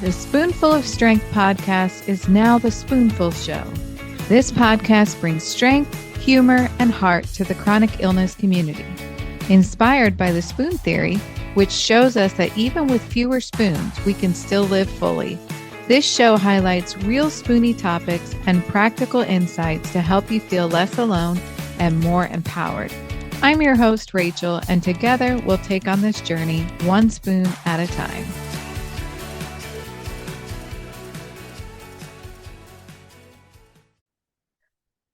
The Spoonful of Strength podcast is now the SpoonFull Show. This podcast brings strength, humor, and heart to the chronic illness community. Inspired by the spoon theory, which shows us that even with fewer spoons, we can still live fully. This show highlights real spoony topics and practical insights to help you feel less alone and more empowered. I'm your host, Rachel, and together we'll take on this journey one spoon at a time.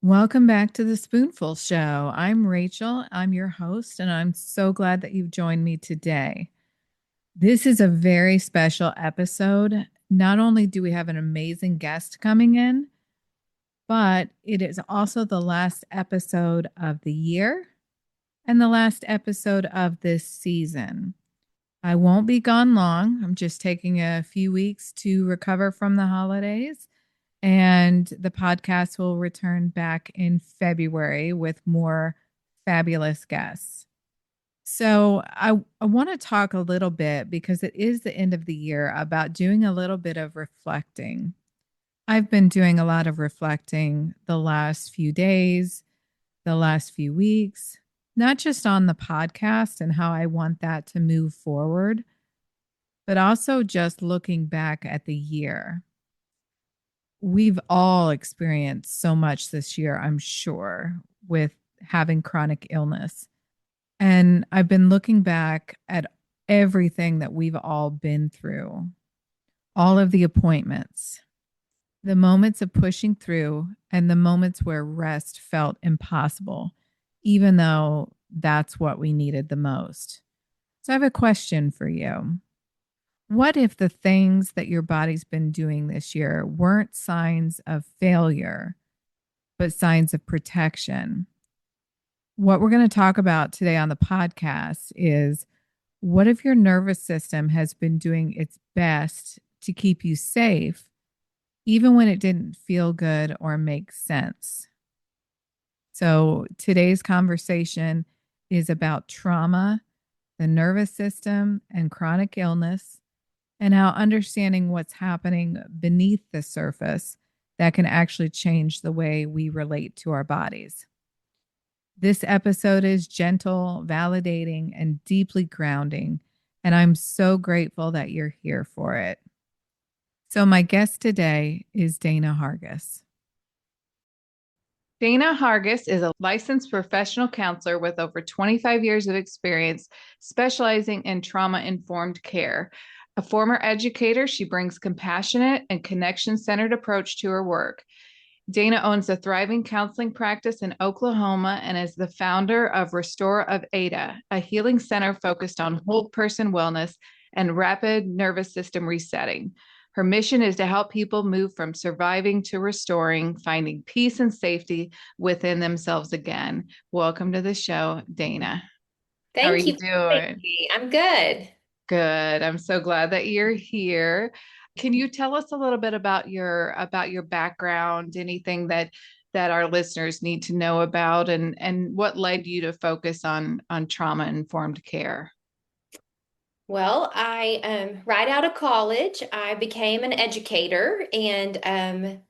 Welcome back to the Spoonful Show. I'm Rachel. I'm your host, and I'm so glad that you've joined me today. This is a very special episode. Not only do we have an amazing guest coming in, but it is also the last episode of the year and the last episode of this season. I won't be gone long. I'm just taking a few weeks to recover from the holidays. And the podcast will return back in February with more fabulous guests. So I want to talk a little bit, because it is the end of the year, about doing a little bit of reflecting. I've been doing a lot of reflecting the last few days, the last few weeks, not just on the podcast and how I want that to move forward, but also just looking back at the year. We've all experienced so much this year, I'm sure, with having chronic illness. And I've been looking back at everything that we've all been through, all of the appointments, the moments of pushing through, and the moments where rest felt impossible, even though that's what we needed the most. So I have a question for you. What if the things that your body's been doing this year weren't signs of failure, but signs of protection? What we're going to talk about today on the podcast is, what if your nervous system has been doing its best to keep you safe, even when it didn't feel good or make sense? So today's conversation is about trauma, the nervous system, and chronic illness, and how understanding what's happening beneath the surface that can actually change the way we relate to our bodies. This episode is gentle, validating, and deeply grounding, and I'm so grateful that you're here for it. So my guest today is Dana Hargis. Dana Hargis is a licensed professional counselor with over 25 years of experience specializing in trauma-informed care. A former educator, she brings compassionate and connection-centered approach to her work. Dana owns a thriving counseling practice in Oklahoma and is the founder of Restore of Ada, a healing center focused on whole person wellness and rapid nervous system resetting. Her mission is to help people move from surviving to restoring, finding peace and safety within themselves again. Welcome to the show, Dana. Thank How are you you doing? I'm good. Good. I'm so glad that you're here. Can you tell us a little bit about your background, anything that our listeners need to know about, and what led you to focus on trauma-informed care? Well, I right out of college, I became an educator, and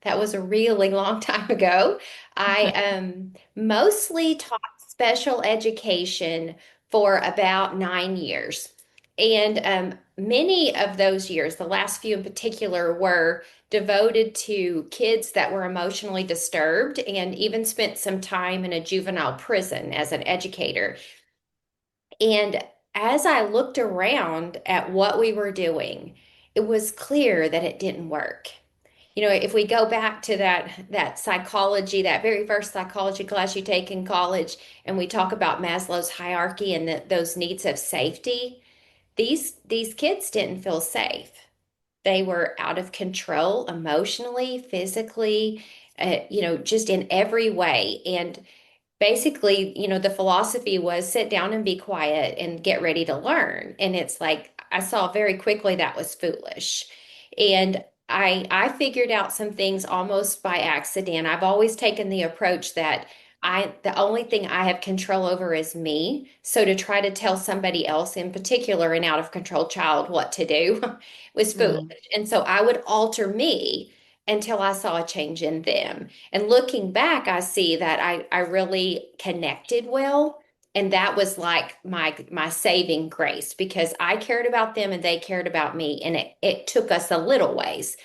that was a really long time ago. I mostly taught special education for about 9 years. And many of those years, the last few in particular, were devoted to kids that were emotionally disturbed, and even spent some time in a juvenile prison as an educator. And as I looked around at what we were doing, it was clear that it didn't work. If we go back to that psychology, that very first psychology class you take in college, and we talk about Maslow's hierarchy and those needs of safety, these kids didn't feel safe. They were out of control emotionally, physically, just in every way. And basically, the philosophy was sit down and be quiet and get ready to learn. And it's like I saw very quickly that was foolish. And I figured out some things almost by accident. I've always taken the approach that the only thing I have control over is me. So to try to tell somebody else, in particular an out of control child, what to do was foolish. Mm. And so I would alter me until I saw a change in them. And looking back, I see that I really connected well. And that was like my saving grace because I cared about them and they cared about me. And it took us a little ways.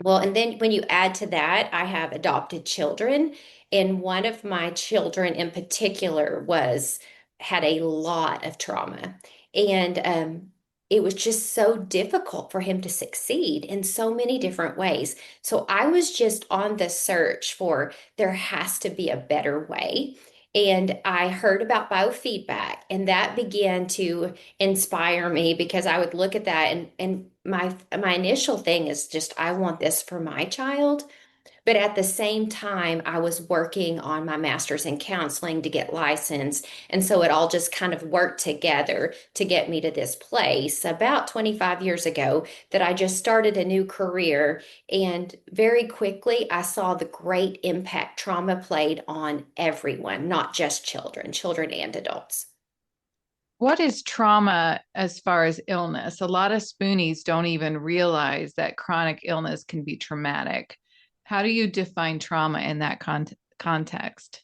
Well, and then when you add to that, I have adopted children, and one of my children in particular was had a lot of trauma, and it was just so difficult for him to succeed in so many different ways. So I was just on the search for there has to be a better way. And I heard about biofeedback, and that began to inspire me because I would look at that and my initial thing is just I want this for my child. But at the same time, I was working on my master's in counseling to get licensed. And so it all just kind of worked together to get me to this place about 25 years ago that I just started a new career. And very quickly, I saw the great impact trauma played on everyone, not just children, children and adults. What is trauma as far as illness? A lot of spoonies don't even realize that chronic illness can be traumatic. How do you define trauma in that context?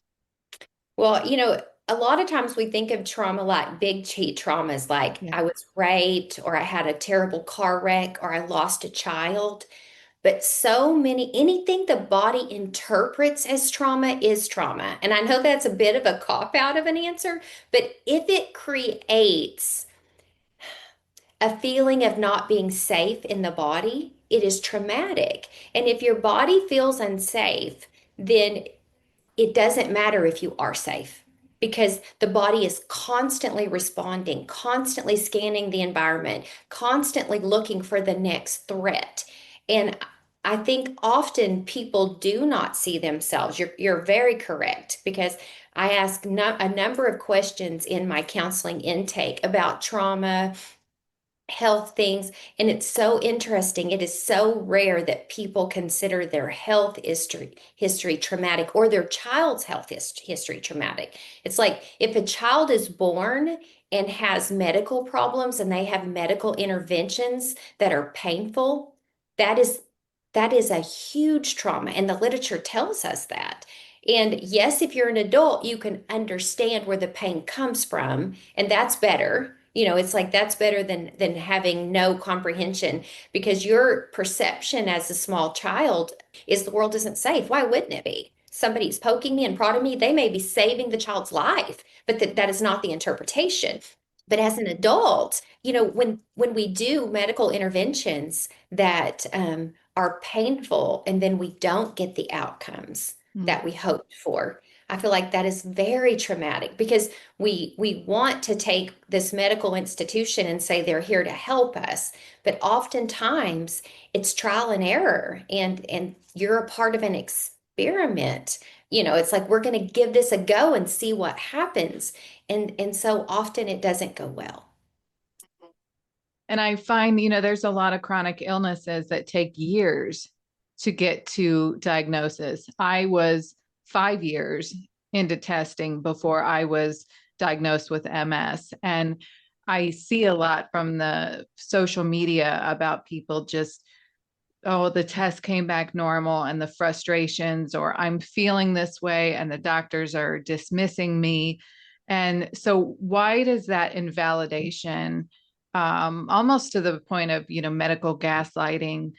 Well, a lot of times we think of trauma like big T traumas, like Yeah. I was raped or I had a terrible car wreck or I lost a child. But so many, anything the body interprets as trauma is trauma. And I know that's a bit of a cop out of an answer, but if it creates a feeling of not being safe in the body, it is traumatic. And if your body feels unsafe, then it doesn't matter if you are safe because the body is constantly responding, constantly scanning the environment, constantly looking for the next threat. And I think often people do not see themselves. You're very correct because I ask a number of questions in my counseling intake about trauma, health things. And it's so interesting. It is so rare that people consider their health history traumatic or their child's health history traumatic. It's like if a child is born and has medical problems and they have medical interventions that are painful, that is that is a huge trauma. And the literature tells us that. And yes, if you're an adult, you can understand where the pain comes from, and that's better. It's like that's better than having no comprehension because your perception as a small child is the world isn't safe. Why wouldn't it be? Somebody's poking me and prodding me, they may be saving the child's life, but that is not the interpretation. But as an adult, when we do medical interventions that are painful and then we don't get the outcomes Mm. that we hoped for, I feel like that is very traumatic because we want to take this medical institution and say they're here to help us, but oftentimes it's trial and error, and you're a part of an experiment. It's like we're going to give this a go and see what happens, and so often it doesn't go well. And I find, there's a lot of chronic illnesses that take years to get to diagnosis. I was 5 years into testing before I was diagnosed with MS. And I see a lot from the social media about people just, oh, the test came back normal and the frustrations, or I'm feeling this way and the doctors are dismissing me. And so, why does that invalidation, almost to the point of, medical gaslighting,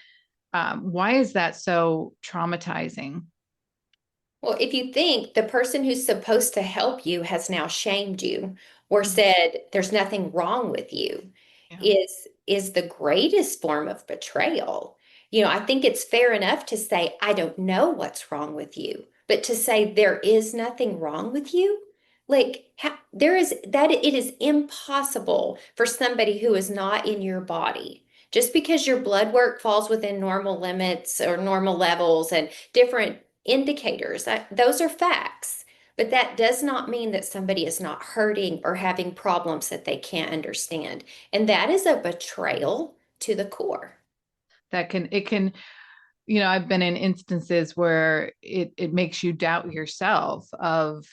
why is that so traumatizing? Well, if you think the person who's supposed to help you has now shamed you or said there's nothing wrong with you Yeah. is the greatest form of betrayal. I think it's fair enough to say I don't know what's wrong with you, but to say there is nothing wrong with you, like there is that it is impossible for somebody who is not in your body. Just because your blood work falls within normal limits or normal levels and different indicators. Those are facts, but that does not mean that somebody is not hurting or having problems that they can't understand. And that is a betrayal to the core. That can, it can, I've been in instances where it makes you doubt yourself of,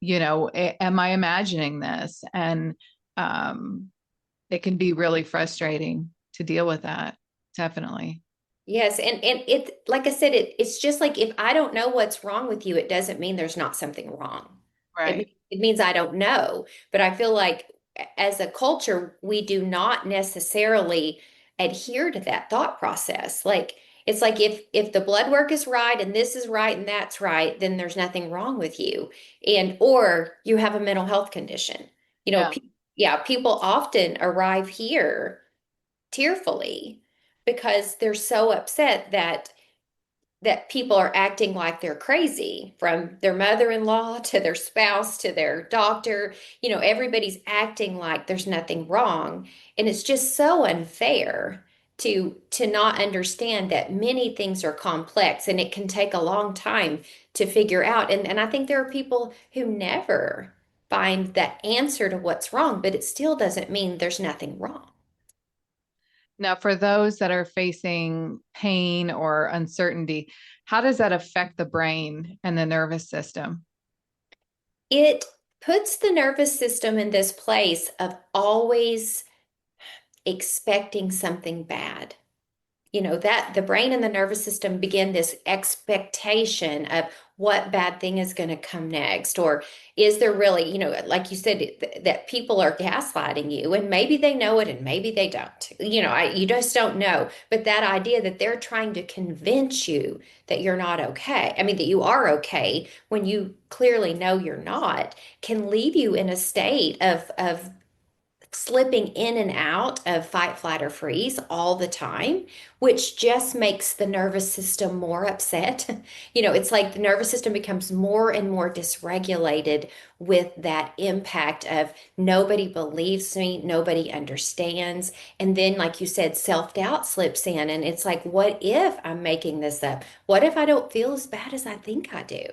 am I imagining this? And um, it can be really frustrating to deal with that. Definitely. Yes, and it like I said, it's just like if I don't know what's wrong with you, it doesn't mean there's not something wrong. Right. It means I don't know. But I feel like as a culture, we do not necessarily adhere to that thought process. Like it's like if the blood work is right and this is right and that's right, then there's nothing wrong with you. And or you have a mental health condition. You know, Yeah. pe yeah, people often arrive here tearfully because they're so upset that people are acting like they're crazy, from their mother-in-law to their spouse to their doctor. Everybody's acting like there's nothing wrong, and it's just so unfair to not understand that many things are complex and it can take a long time to figure out. And I think there are people who never find that answer to what's wrong, but it still doesn't mean there's nothing wrong. Now, for those that are facing pain or uncertainty, how does that affect the brain and the nervous system? It puts the nervous system in this place of always expecting something bad. That the brain and the nervous system begin this expectation of what bad thing is going to come next, or is there really, like you said, that people are gaslighting you, and maybe they know it and maybe they don't. You just don't know. But that idea that they're trying to convince you that you're not okay, I mean that you are okay when you clearly know you're not, can leave you in a state of slipping in and out of fight, flight, or freeze all the time, which just makes the nervous system more upset. It's like the nervous system becomes more and more dysregulated with that impact of nobody believes me, nobody understands. And then, like you said, self-doubt slips in, and it's like, what if I'm making this up? What if I don't feel as bad as I think I do?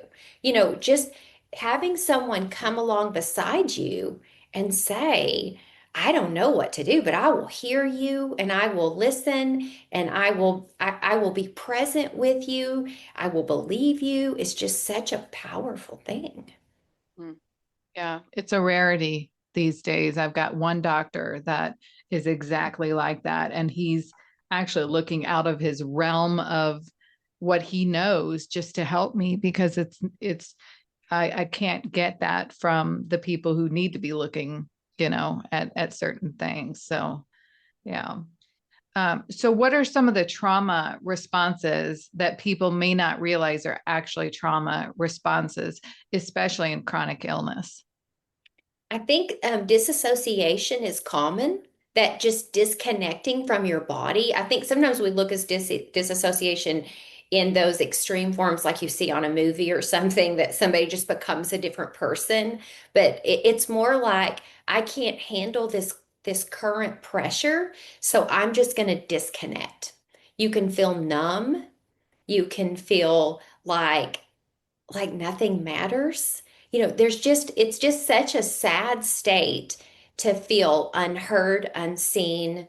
Just having someone come along beside you and say, I don't know what to do, but I will hear you and I will listen and I will be present with you. I will believe you. It's just such a powerful thing. Mm. Yeah, it's a rarity these days. I've got one doctor that is exactly like that, and he's actually looking out of his realm of what he knows just to help me because it's I can't get that from the people who need to be looking, at certain things. So yeah. So what are some of the trauma responses that people may not realize are actually trauma responses, especially in chronic illness? I think disassociation is common, that just disconnecting from your body. I think sometimes we look as disassociation in those extreme forms, like you see on a movie or something, that somebody just becomes a different person. But it's more like, I can't handle this current pressure, so I'm just going to disconnect. You can feel numb. You can feel like nothing matters. It's just such a sad state to feel unheard, unseen,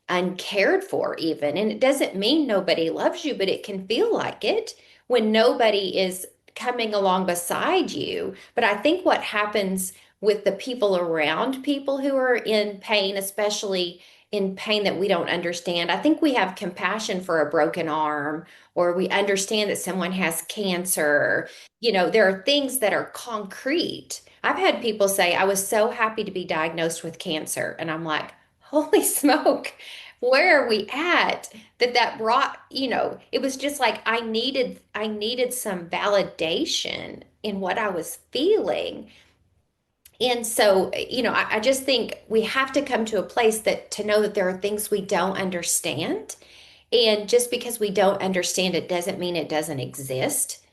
uncared for, even. And it doesn't mean nobody loves you, but it can feel like it when nobody is coming along beside you. But I think what happens with the people around people who are in pain, especially in pain that we don't understand, I think we have compassion for a broken arm, or we understand that someone has cancer. There are things that are concrete. I've had people say, I was so happy to be diagnosed with cancer. And I'm like, holy smoke, where are we at? That brought, it was just like I needed some validation in what I was feeling. And so, I just think we have to come to a place that to know that there are things we don't understand. And just because we don't understand it doesn't mean it doesn't exist.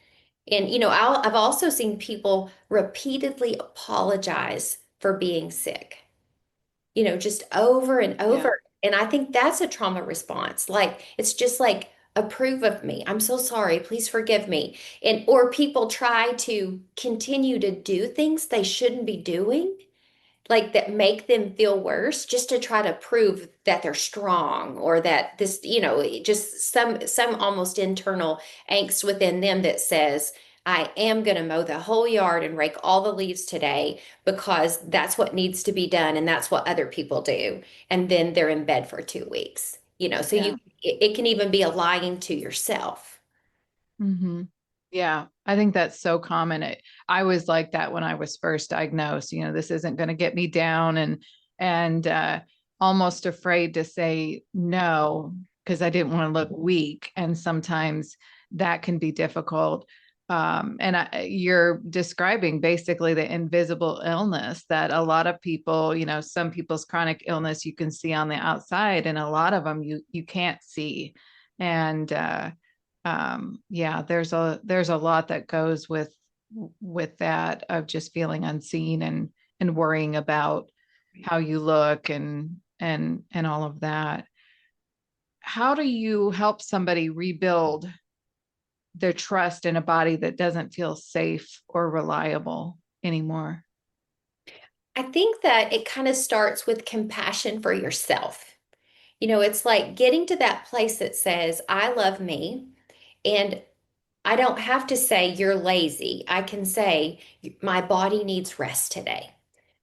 And, I've also seen people repeatedly apologize for being sick, just over and Yeah. over. And I think that's a trauma response. Like, it's just like, approve of me. I'm so sorry. Please forgive me. Or people try to continue to do things they shouldn't be doing. like that make them feel worse just to try to prove that they're strong or that this, just some almost internal angst within them that says, I am going to mow the whole yard and rake all the leaves today because that's what needs to be done and that's what other people do. And then they're in bed for 2 weeks. So Yeah. it can even be a lying to yourself. Hmm. Yeah, I think that's so common. I was like that when I was first diagnosed. This isn't going to get me down, and almost afraid to say no because I didn't want to look weak. And sometimes that can be difficult. You're describing basically the invisible illness that a lot of people, some people's chronic illness you can see on the outside, and a lot of them you can't see. And yeah, there's a lot that goes with that of just feeling unseen and worrying about how you look and all of that. How do you help somebody rebuild their trust in a body that doesn't feel safe or reliable anymore? I think that it kind of starts with compassion for yourself. It's like getting to that place that says, I love me. And I don't have to say you're lazy. I can say my body needs rest today.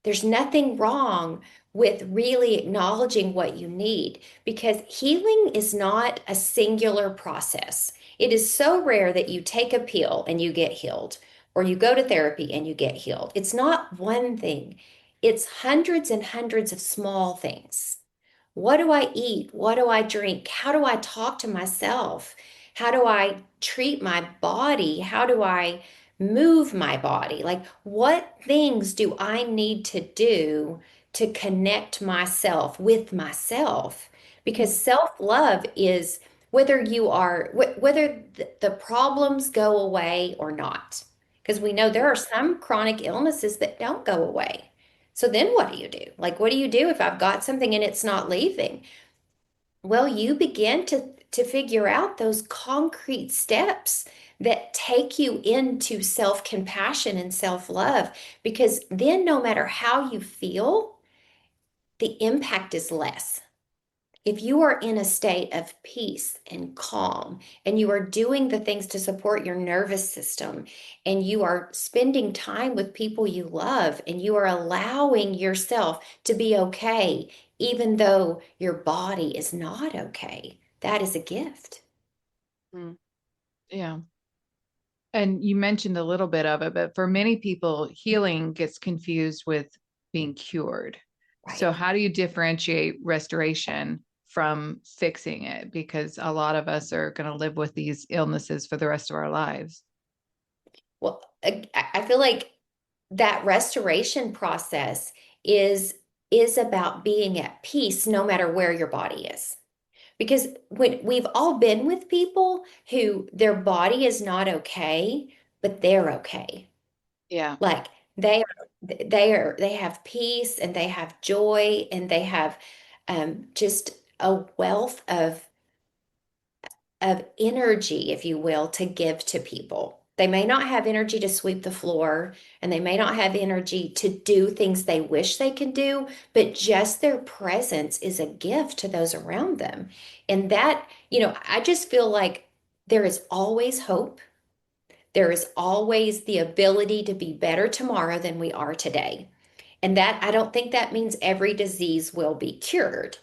There's nothing wrong with really acknowledging what you need because healing is not a singular process. It is so rare that you take a pill and you get healed, or you go to therapy and you get healed. It's not one thing, it's hundreds and hundreds of small things. What do I eat? What do I drink? How do I talk to myself? How do I treat my body? How do I move my body? Like, what things do I need to do to connect myself with myself? Because self-love is whether the problems go away or not. Because we know there are some chronic illnesses that don't go away. So then what do you do? Like, what do you do if I've got something and it's not leaving? Well, you begin to figure out those concrete steps that take you into self-compassion and self-love, because then no matter how you feel, the impact is less. If you are in a state of peace and calm, and you are doing the things to support your nervous system, and you are spending time with people you love, and you are allowing yourself to be okay, even though your body is not okay, that is a gift. Mm. Yeah. And you mentioned a little bit of it, but for many people, healing gets confused with being cured. So, Right. how do you differentiate restoration from fixing it? Because a lot of us are going to live with these illnesses for the rest of our lives. Well, I feel like that restoration process is is about being at peace no matter where your body is. Because when we've all been with people who their body is not okay, but they're okay. Yeah. Like they have peace and they have joy and they have just a wealth of energy, if you will, to give to people. They may not have energy to sweep the floor and they may not have energy to do things they wish they could do, but just their presence is a gift to those around them. And that, I just feel like there is always hope. There is always the ability to be better tomorrow than we are today. And that I don't think that means every disease will be cured.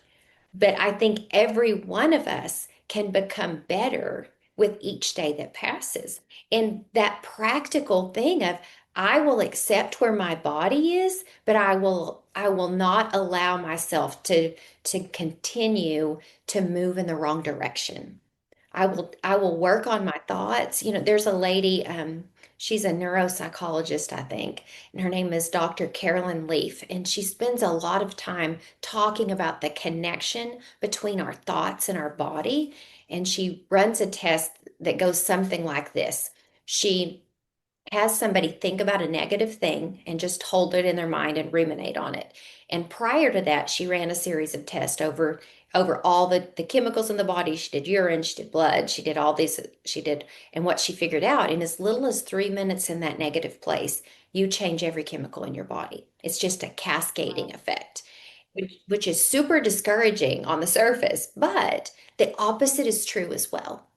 But I think every one of us can become better with each day that passes. And that practical thing of I will accept where my body is, but I will not allow myself to continue to move in the wrong direction. I will work on my thoughts. There's a lady, she's a neuropsychologist, I think, and her name is Dr. Carolyn Leaf, and she spends a lot of time talking about the connection between our thoughts and our body. And she runs a test that goes something like this. She has somebody think about a negative thing and just hold it in their mind and ruminate on it. And prior to that, she ran a series of tests over over all the chemicals in the body. She did urine, she did blood, she did all these, she did, and what she figured out in as little as 3 minutes in that negative place, you change every chemical in your body. It's just a cascading effect, which is super discouraging on the surface, but the opposite is true as well.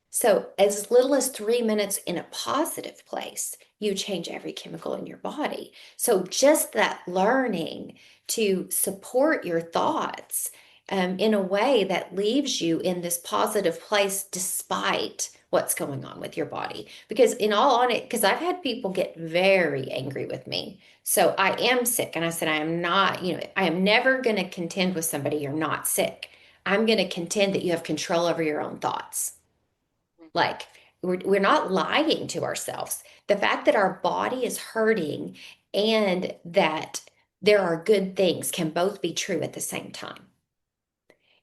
So, as little as 3 minutes in a positive place, you change every chemical in your body. So, just that learning to support your thoughts in a way that leaves you in this positive place despite what's going on with your body. Because, in all honesty, because I've had people get very angry with me. So, I am sick. And I said, I am not, I am never going to contend with somebody you're not sick. I'm going to contend that you have control over your own thoughts. Like we're not lying to ourselves. The fact that our body is hurting and that there are good things can both be true at the same time.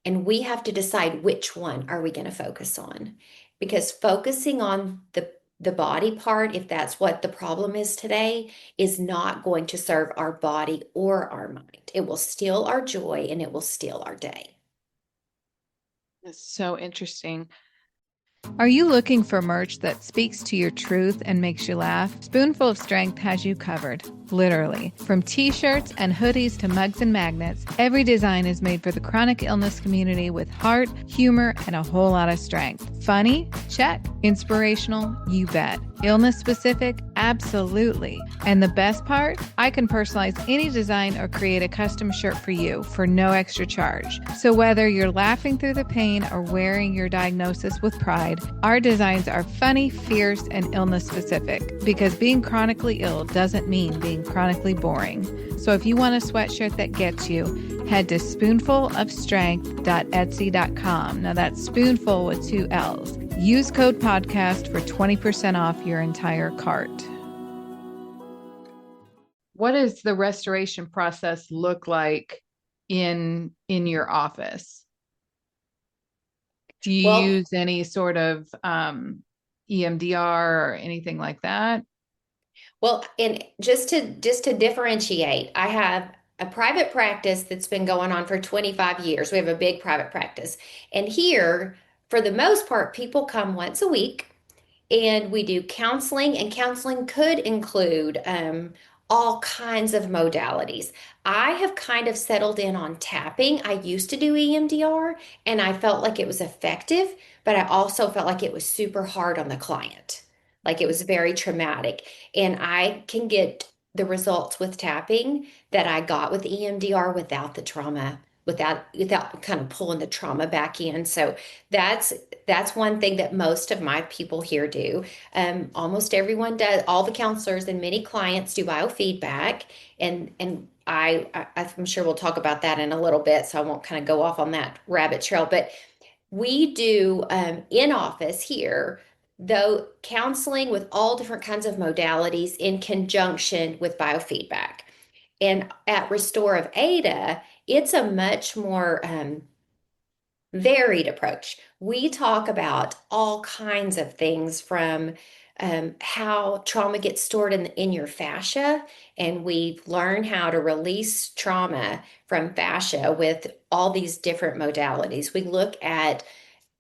And we have to decide which one are we going to focus on. Because focusing on the body part, if that's what the problem is today, is not going to serve our body or our mind. It will steal our joy and it will steal our day. It's so interesting. Are you looking for merch that speaks to your truth and makes you laugh? Spoonful of Strength has you covered, literally. From t-shirts and hoodies to mugs and magnets, every design is made for the chronic illness community with heart, humor, and a whole lot of strength. Funny? Check. Inspirational? You bet. Illness specific? Absolutely. And the best part? I can personalize any design or create a custom shirt for you for no extra charge. So whether you're laughing through the pain or wearing your diagnosis with pride, our designs are funny, fierce, and illness specific because being chronically ill doesn't mean being chronically boring. So if you want a sweatshirt that gets you, head to spoonfulofstrength.etsy.com. Now that's spoonful with 2 L's. Use code podcast for 20% off your entire cart. What does the restoration process look like in your office? Do you Well, use any sort of EMDR or anything like that? Well, and just to differentiate, I have a private practice that's been going on for 25 years. We have a big private practice. And here, for the most part, people come once a week and we do counseling, and counseling could include all kinds of modalities. I have kind of settled in on tapping. I used to do EMDR and I felt like it was effective, but I also felt like it was super hard on the client. Like it was very traumatic. And I can get the results with tapping that I got with EMDR without the trauma, without kind of pulling the trauma back in. So that's that's one thing that most of my people here do. Almost everyone does. All the counselors and many clients do biofeedback, and I'm sure we'll talk about that in a little bit. So I won't kind of go off on that rabbit trail. But we do in office here, though, counseling with all different kinds of modalities in conjunction with biofeedback. And at Restore of Ada, it's a much more varied approach. We talk about all kinds of things from how trauma gets stored in your fascia, and we learn how to release trauma from fascia with all these different modalities. We look at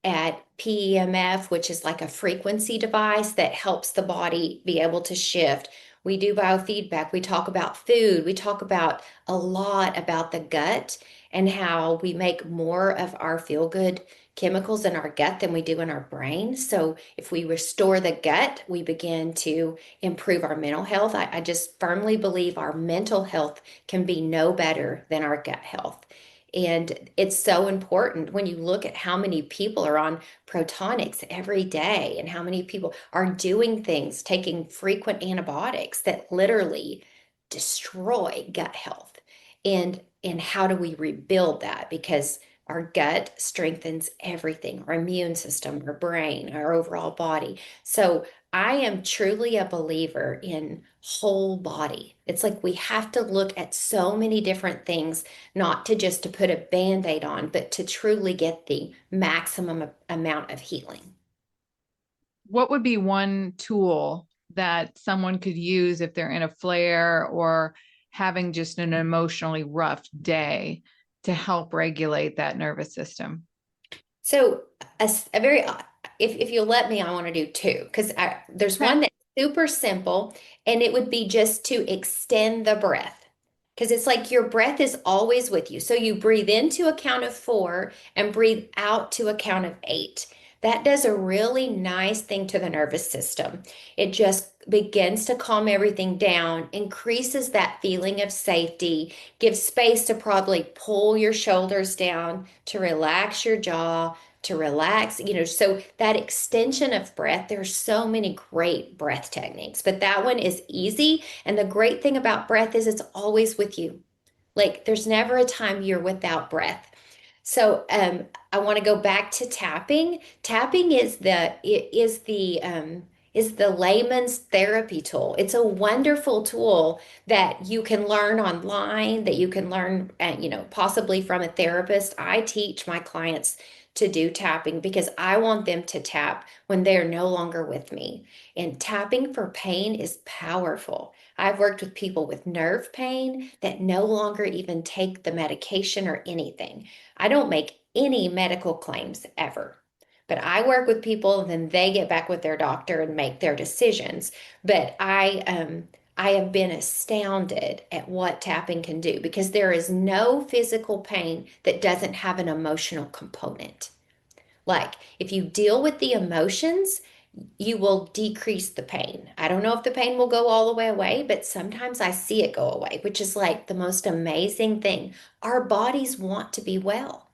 PEMF, which is like a frequency device that helps the body be able to shift. We do biofeedback. We talk about food. We talk about a lot about the gut and how we make more of our feel good chemicals in our gut than we do in our brain. So if we restore the gut, we begin to improve our mental health. I just firmly believe our mental health can be no better than our gut health. And it's so important when you look at how many people are on protonics every day and how many people are doing things, taking frequent antibiotics that literally destroy gut health. And how do we rebuild that? Because our gut strengthens everything, our immune system, our brain, our overall body. So I am truly a believer in whole body. It's like we have to look at so many different things, not to just to put a band-aid on, but to truly get the maximum amount of healing. What would be one tool that someone could use if they're in a flare or having just an emotionally rough day to help regulate that nervous system? So a very if you'll let me, I want to do two because there's Okay. one that's super simple, and it would be just to extend the breath. Because it's like your breath is always with you. So you breathe into a count of four and breathe out to a count of eight. That does a really nice thing to the nervous system. It just begins to calm everything down, increases that feeling of safety, gives space to probably pull your shoulders down, to relax your jaw, to relax, so that extension of breath, there's so many great breath techniques, but that one is easy. And the great thing about breath is it's always with you. Like there's never a time you're without breath. So I want to go back to tapping. Tapping is the layman's therapy tool. It's a wonderful tool that you can learn online, that you can learn, possibly from a therapist. I teach my clients to do tapping because I want them to tap when they're no longer with me. And tapping for pain is powerful. I've worked with people with nerve pain that no longer even take the medication or anything. I don't make any medical claims ever. But I work with people and then they get back with their doctor and make their decisions. But I have been astounded at what tapping can do because there is no physical pain that doesn't have an emotional component. Like if you deal with the emotions, you will decrease the pain. I don't know if the pain will go all the way away, but sometimes I see it go away, which is like the most amazing thing. Our bodies want to be well.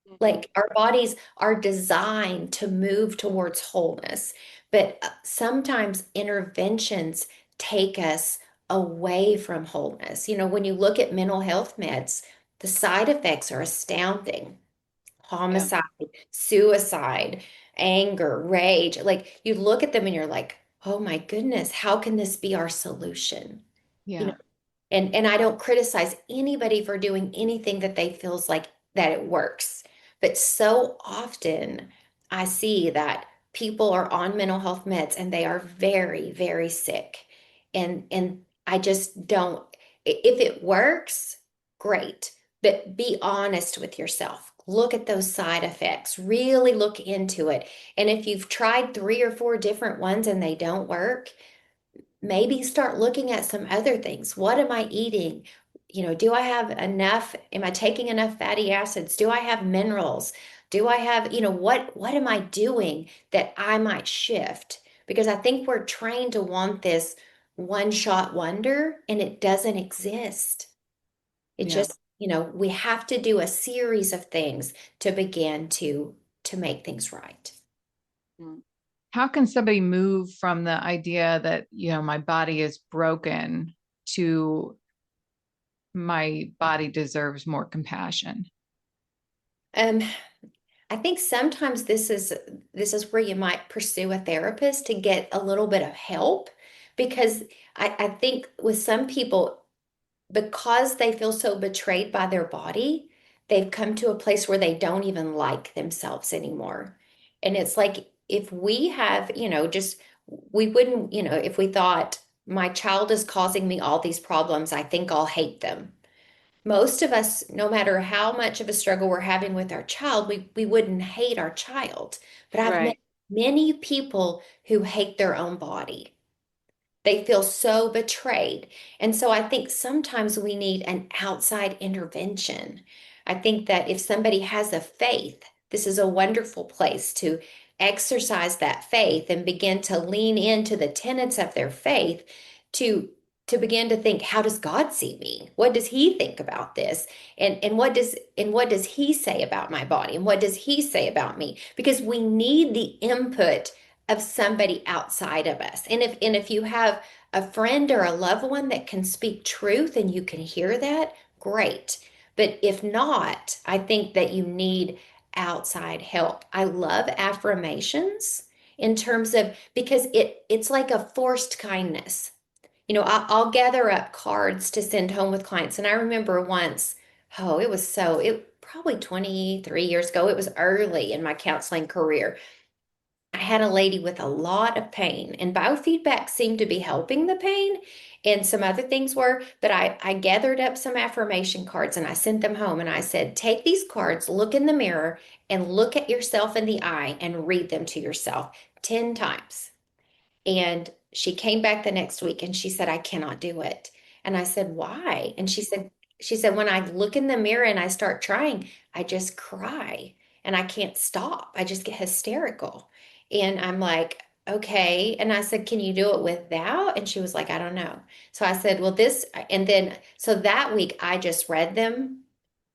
Mhm. Like our bodies are designed to move towards wholeness, but sometimes interventions take us away from wholeness. When you look at mental health meds, the side effects are astounding. Yeah. Homicide, suicide, anger, rage. Like you look at them and you're like, oh my goodness, how can this be our solution? You know, Yeah. and I don't criticize anybody for doing anything that they feels like that it works. But so often I see that people are on mental health meds and they are very, very sick. And I just don't, if it works, great. But be honest with yourself. Look at those side effects. Really look into it. And if you've tried three or four different ones and they don't work, maybe start looking at some other things. What am I eating? Do I have enough? Am I taking enough fatty acids? Do I have minerals? Do I have, what am I doing that I might shift? Because I think we're trained to want this one shot wonder and it doesn't exist. It Yeah. just, we have to do a series of things to begin to make things right. Mm. How can somebody move from the idea that, my body is broken to my body deserves more compassion? Um, I think sometimes this is where you might pursue a therapist to get a little bit of help because I think with some people, because they feel so betrayed by their body, they've come to a place where they don't even like themselves anymore. And it's like if we have, just we wouldn't, if we thought my child is causing me all these problems, I think I'll hate them. Most of us, no matter how much of a struggle we're having with our child, we wouldn't hate our child. But I've met Right. many people who hate their own body. They feel so betrayed. And so I think sometimes we need an outside intervention. I think that if somebody has a faith, this is a wonderful place to exercise that faith and begin to lean into the tenets of their faith to to begin to think, how does God see me? What does he think about this? And what does he say about my body? And what does he say about me? Because we need the input of somebody outside of us. And if you have a friend or a loved one that can speak truth and you can hear that, great. But if not, I think that you need outside help. I love affirmations in terms of because it's like a forced kindness. I'll gather up cards to send home with clients. And I remember once, oh, it probably 23 years ago, it was early in my counseling career. I had a lady with a lot of pain, and biofeedback seemed to be helping the pain, and some other things were. But I gathered up some affirmation cards and I sent them home, and I said, take these cards, look in the mirror, and look at yourself in the eye and read them to yourself 10 times. And she came back the next week and she said, I cannot do it. And I said, why? And she said, when I look in the mirror and I start trying, I just cry and I can't stop. I just get hysterical. And I'm like, okay. And I said, can you do it without? And she was like, I don't know. So I said, well, and then, so that week I just read them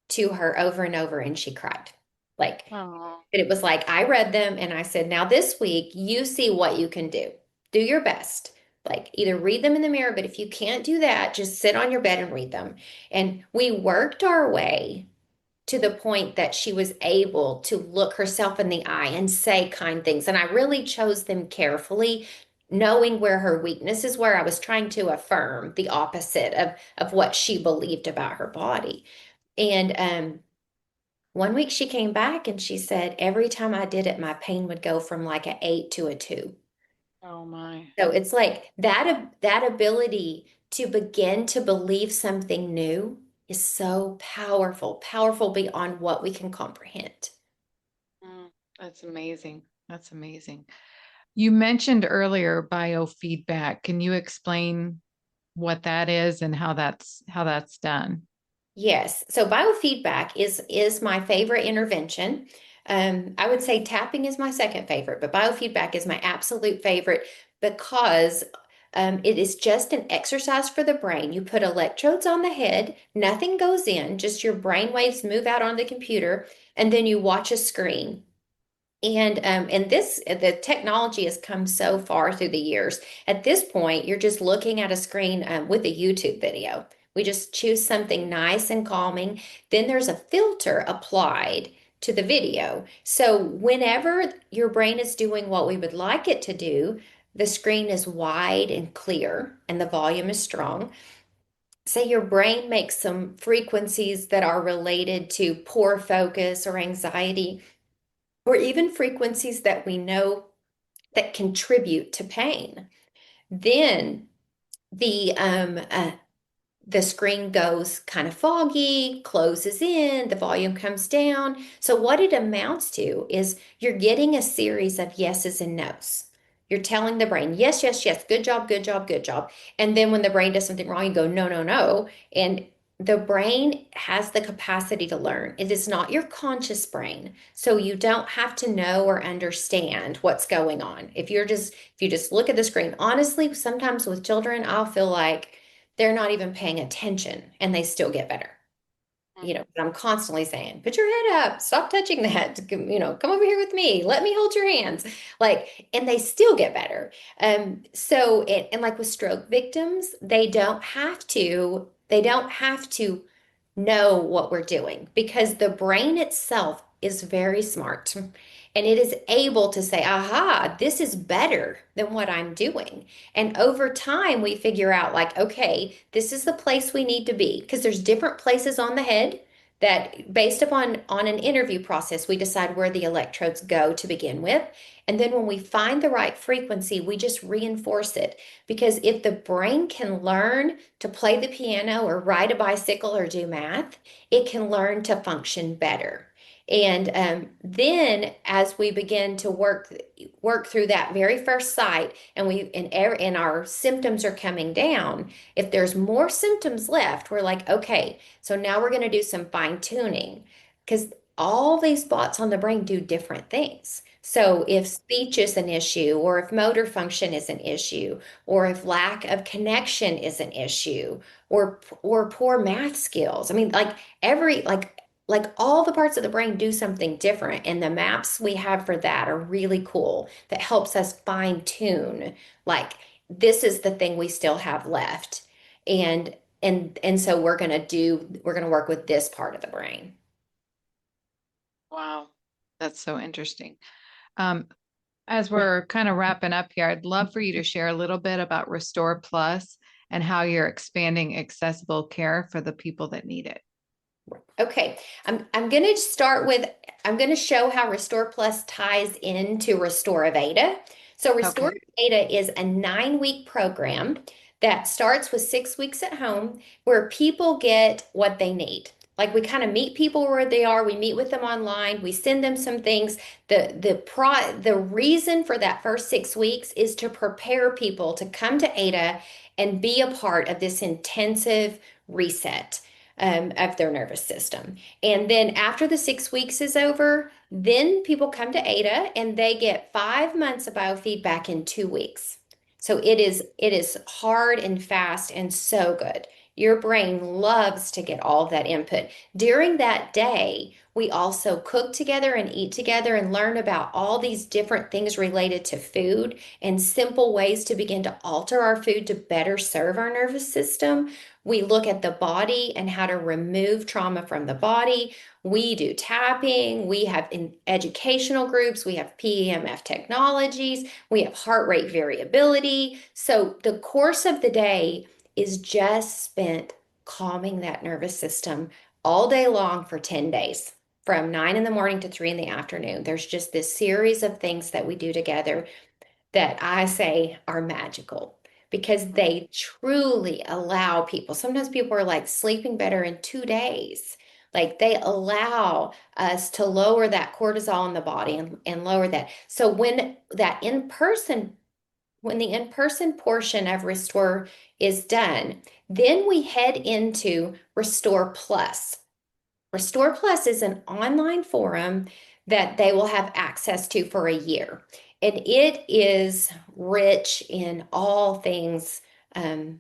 to her over and over and she cried. Like, Oh, but it was like I read them and I said, now this week, you see what you can do. Do your best. Like either read them in the mirror, but if you can't do that, just sit on your bed and read them. And we worked our way to the point that she was able to look herself in the eye and say kind things. And I really chose them carefully, knowing where her weaknesses were. I was trying to affirm the opposite of what she believed about her body. And one week she came back and she said, every time I did it, my pain would go from like an 8 to a 2. oh my. So it's like that ability to begin to believe something new is so powerful, powerful beyond what we can comprehend. That's amazing. That's amazing. You mentioned earlier biofeedback. Can you explain what that is and how that's done? Yes. So biofeedback is my favorite intervention. I would say tapping is my second favorite, but biofeedback is my absolute favorite because it is just an exercise for the brain. You put electrodes on the head, nothing goes in, just your brain waves move out on the computer, and then you watch a screen. And the technology has come so far through the years. At this point, you're just looking at a screen with a YouTube video. We just choose something nice and calming. Then there's a filter applied to the video. So whenever your brain is doing what we would like it to do, the screen is wide and clear and the volume is strong. Say your brain makes some frequencies that are related to poor focus or anxiety or even frequencies that we know that contribute to pain. Then the um, uh, the screen goes kind of foggy, closes in, the volume comes down. So, what it amounts to is you're getting a series of yeses and nos. You're telling the brain, yes, yes, yes, good job, good job, good job. And then when the brain does something wrong, you go, no, no, no. And the brain has the capacity to learn. It is not your conscious brain. So you don't have to know or understand what's going on. If you just look at the screen, honestly, sometimes with children, I'll feel like they're not even paying attention and they still get better. I'm constantly saying, put your head up, stop touching that, come over here with me, let me hold your hands. Like, and they still get better. And like with stroke victims, they don't have to know what we're doing because the brain itself is very smart and it is able to say, aha, this is better than what I'm doing. And over time, we figure out, like, okay, this is the place we need to be because there's different places on the head that based upon on an interview process, we decide where the electrodes go to begin with. And then when we find the right frequency, we just reinforce it. Because if the brain can learn to play the piano or ride a bicycle or do math, it can learn to function better. And then as we begin to work through that very first site and our symptoms are coming down, if there's more symptoms left, we're like, okay, so now we're going to do some fine tuning because all these spots on the brain do different things. So if speech is an issue, or if motor function is an issue, or if lack of connection is an issue, or poor math skills. I mean, like all the parts of the brain do something different, and the maps we have for that are really cool. That helps us fine tune. Like this is the thing we still have left, and so we're gonna work with this part of the brain. Wow. That's so interesting. Um, as we're kind of wrapping up here, I'd love for you to share a little bit about Restore Plus and how you're expanding accessible care for the people that need it. Okay, I'm going to start with I'm going to show how Restore Plus ties into Restore Aveda. So Restore Okay. Aveda is a 9-week program that starts with 6 weeks at home where people get what they need. Like we kind of meet people where they are, we meet with them online, we send them some things. The reason for that first 6 weeks is to prepare people to come to Ada and be a part of this intensive reset of their nervous system. And then after the 6 weeks is over, then people come to Ada and they get 5 months of biofeedback in 2 weeks. So it is hard and fast and so good. Your brain loves to get all of that input. During that day, we also cook together and eat together and learn about all these different things related to food and simple ways to begin to alter our food to better serve our nervous system. We look at the body and how to remove trauma from the body. We do tapping. We have in educational groups. We have PEMF technologies. We have heart rate variability. So the course of the day is just spent calming that nervous system all day long for 10 days, from 9 in the morning to 3 in the afternoon. There's just this series of things that we do together that I say are magical because they truly allow people. Sometimes people are like sleeping better in 2 days. Like they allow us to lower that cortisol in the body and lower that. So when the in-person portion of Restore is done, then we head into Restore Plus. Restore Plus is an online forum that they will have access to for a year. And it is rich in all things um,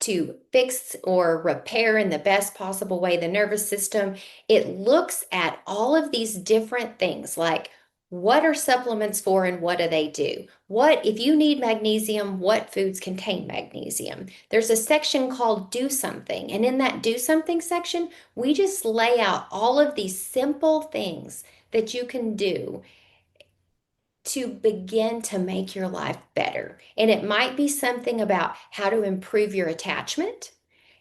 to fix or repair in the best possible way the nervous system. It looks at all of these different things like what are supplements for and what do they do? What, if you need magnesium, what foods contain magnesium? There's a section called Do Something. And in that Do Something section, we just lay out all of these simple things that you can do to begin to make your life better. And it might be something about how to improve your attachment.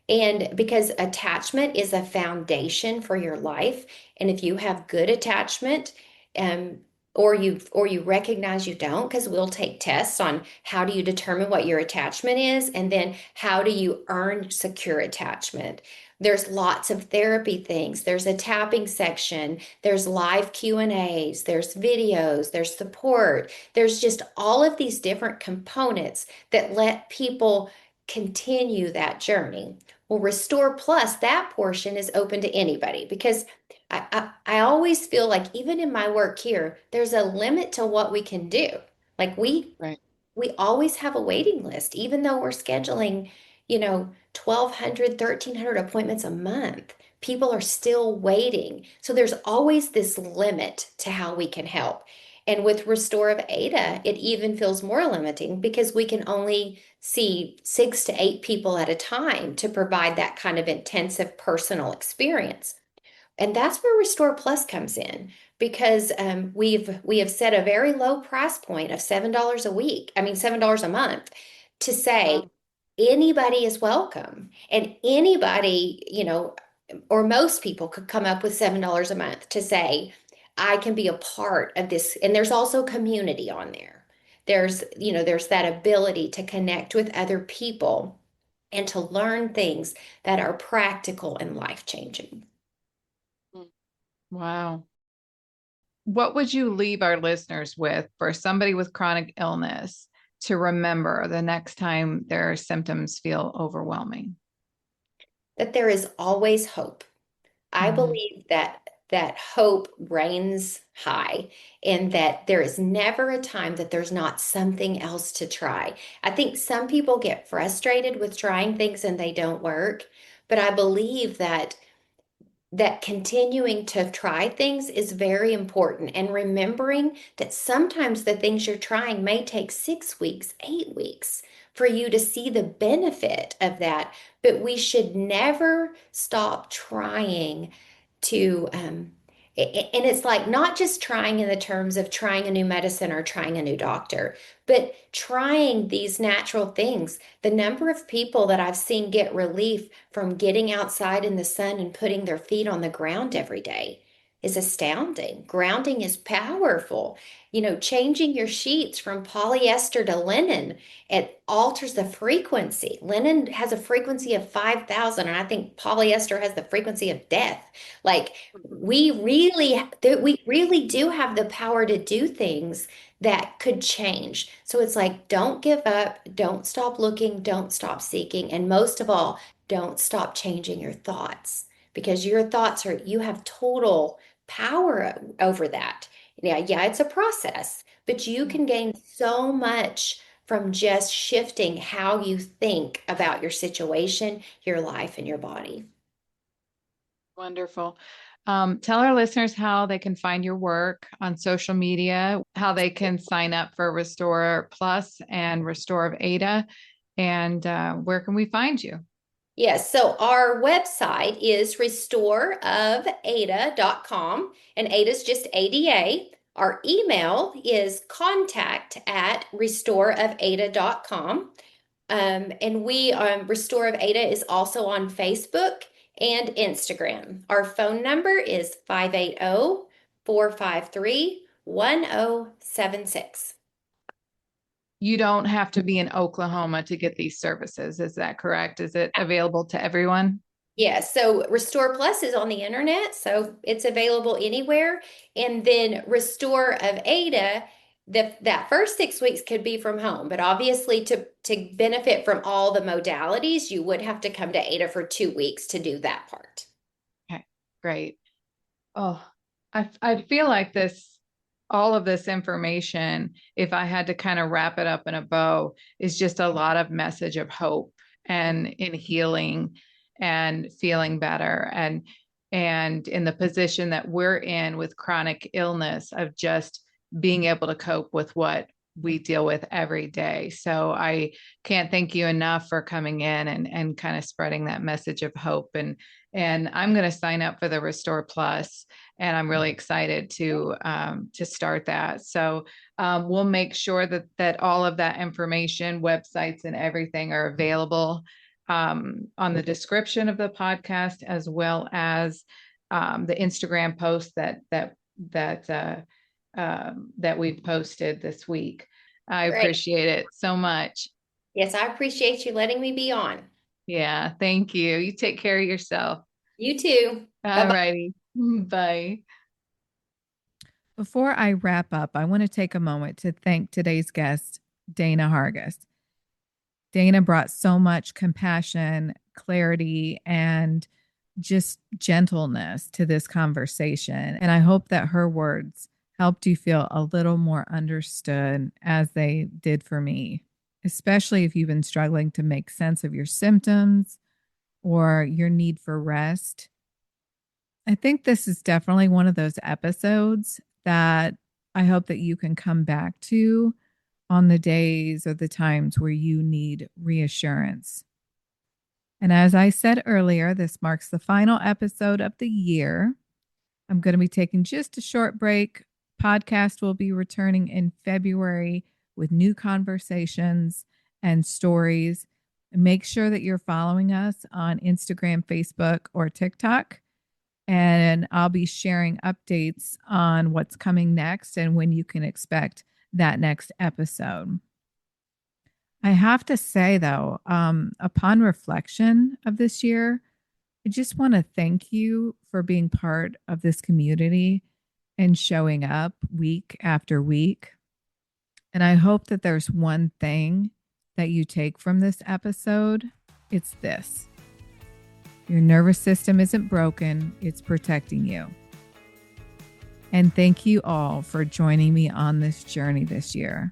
And because attachment is a foundation for your life, and if you have good attachment, um, or you recognize you don't, because we'll take tests on how do you determine what your attachment is, and then how do you earn secure attachment. There's lots of therapy things. There's a tapping section. There's live Q&As. There's videos. There's support. There's just all of these different components that let people continue that journey. Well, Restore Plus, that portion is open to anybody because I always feel like even in my work here, there's a limit to what we can do. Like Right. we always have a waiting list, even though we're scheduling, 1,200, 1,300 appointments a month. People are still waiting. So there's always this limit to how we can help. And with Restorative Ada, it even feels more limiting because we can only see 6 to 8 people at a time to provide that kind of intensive personal experience. And that's where Restore Plus comes in because we have set a very low price point of $7 a week. I mean, $7 a month to say Wow. anybody is welcome and anybody, or most people could come up with $7 a month to say, I can be a part of this. And there's also community on there. There's that ability to connect with other people and to learn things that are practical and life changing. Wow. What would you leave our listeners with for somebody with chronic illness to remember the next time their symptoms feel overwhelming? That there is always hope. I Mhm. believe that hope reigns high and that there is never a time that there's not something else to try. I think some people get frustrated with trying things and they don't work, but I believe that continuing to try things is very important and remembering that sometimes the things you're trying may take 6 weeks, 8 weeks for you to see the benefit of that. But we should never stop trying to And it's like not just trying in the terms of trying a new medicine or trying a new doctor, but trying these natural things. The number of people that I've seen get relief from getting outside in the sun and putting their feet on the ground every day is astounding. Grounding is powerful. Changing your sheets from polyester to linen, it alters the frequency. Linen has a frequency of 5,000, and I think polyester has the frequency of death. Like, we really do have the power to do things that could change. So it's like, don't give up, don't stop looking, don't stop seeking, and most of all, don't stop changing your thoughts because your thoughts you have total power over that. Yeah, it's a process, but you can gain so much from just shifting how you think about your situation, your life, and your body. Wonderful. Tell our listeners how they can find your work on social media, how they can sign up for Restore Plus and Restore of Ada, and where can we find you? Yes, so our website is restoreofada.com, and Ada is just ADA. Our email is contact@restoreofada.com. And Restore of Ada is also on Facebook and Instagram. Our phone number is 580-453-1076. You don't have to be in Oklahoma to get these services. Is that correct? Is it available to everyone? Yes, so Restore Plus is on the internet, so it's available anywhere. And then Restore of Ada, that first 6 weeks could be from home, but obviously to benefit from all the modalities, you would have to come to Ada for 2 weeks to do that part. Okay, great. Oh, I feel like all of this information, if I had to kind of wrap it up in a bow, is just a lot of message of hope and in healing and feeling better and in the position that we're in with chronic illness of just being able to cope with what we deal with every day. So I can't thank you enough for coming in and kind of spreading that message of hope. And I'm going to sign up for the Restore Plus, and I'm really excited to start that. So we'll make sure that all of that information, websites, and everything are available on the description of the podcast, as well as the Instagram post that we've posted this week. I Great. appreciate it so much. Yes, I appreciate you letting me be on. Yeah, thank you. You take care of yourself. You too. All Bye-bye. righty. Bye. Before I wrap up, I want to take a moment to thank today's guest, Dana Hargis. Dana brought so much compassion, clarity, and just gentleness to this conversation. And I hope that her words helped you feel a little more understood as they did for me, especially if you've been struggling to make sense of your symptoms or your need for rest. I think this is definitely one of those episodes that I hope that you can come back to on the days or the times where you need reassurance. And as I said earlier, this marks the final episode of the year. I'm going to be taking just a short break. Podcast will be returning in February with new conversations and stories. Make sure that you're following us on Instagram, Facebook, or TikTok. And I'll be sharing updates on what's coming next and when you can expect that next episode. I have to say, though, upon reflection of this year, I just want to thank you for being part of this community and showing up week after week. And I hope that there's one thing that you take from this episode. It's this: your nervous system isn't broken, it's protecting you. And thank you all for joining me on this journey this year.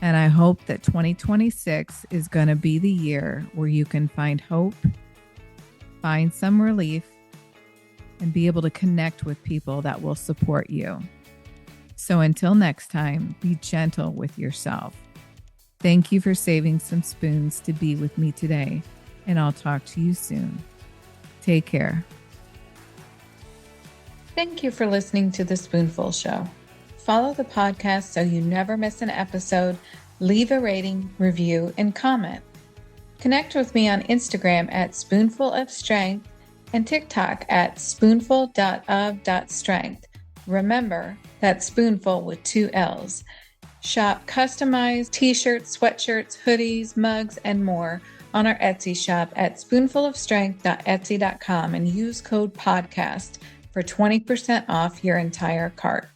And I hope that 2026 is going to be the year where you can find hope, find some relief, and be able to connect with people that will support you. So until next time, be gentle with yourself. Thank you for saving some spoons to be with me today, and I'll talk to you soon. Take care. Thank you for listening to The SpoonFull Show. Follow the podcast so you never miss an episode. Leave a rating, review, and comment. Connect with me on Instagram at Spoonful of Strength and TikTok at spoonful.of.strength. Remember, that's spoonful with 2 L's. Shop customized t-shirts, sweatshirts, hoodies, mugs, and more on our Etsy shop at spoonfulofstrength.etsy.com and use code podcast for 20% off your entire cart.